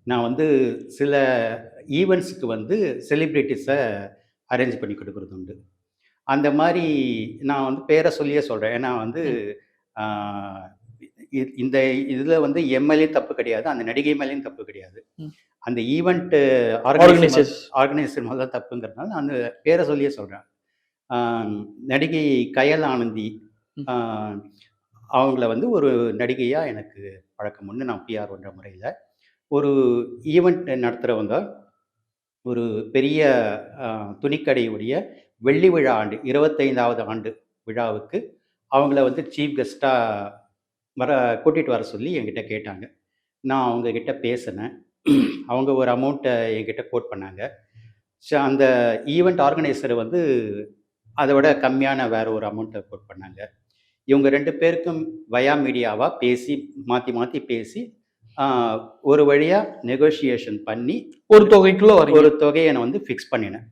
நான் வந்து சில ஈவெண்ட்ஸ்க்கு வந்து செலிபிரிட்டிஸை அரேஞ்ச் பண்ணி கொடுக்குறது உண்டு. அந்த மாதிரி நான் வந்து பேரை சொல்லியே சொல்கிறேன். ஏன்னா வந்து ம். இந்த இதில் வந்து என் மேலேயும் தப்பு கிடையாது, அந்த நடிகை மேலேயும் தப்பு கிடையாது. ம். அந்த ஈவெண்ட் ஆர்கனைசர்ஸ். ஆர்கனைசர் மேலே தான் தப்புங்கிறதுனால நான் அந்த பேரை சொல்லியே சொல்கிறேன். நடிகை கயல் ஆனந்தி, ம். அவங்கள வந்து ஒரு நடிகையாக எனக்கு பழக்கம் உண்டு. நான் பிஆர் ஒன்ற முறையில் ஒரு ஈவெண்ட் நடத்துகிறவங்க ஒரு பெரிய துணிக்கடையுடைய வெள்ளி விழா ஆண்டு 25வது ஆண்டு விழாவுக்கு அவங்கள வந்து சீஃப் கெஸ்ட்டாக கூட்டிகிட்டு வர சொல்லி என்கிட்ட கேட்டாங்க. நான் அவங்கக்கிட்ட பேசினேன். அவங்க ஒரு அமௌண்ட்டை என்கிட்ட கோட் பண்ணாங்க. அந்த ஈவெண்ட் ஆர்கனைசர் வந்து அதை விட கம்மியான வேற ஒரு அமௌண்ட்டை கோட் பண்ணாங்க. இவங்க 2 பேருக்கும் வயா மீடியாவாக பேசி மாற்றி மாற்றி பேசி ஒரு வழியாக நெகோஷியேஷன் பண்ணி ஒரு தொகைக்குள்ள ஒரு தொகையை நான் வந்து ஃபிக்ஸ் பண்ணினேன்.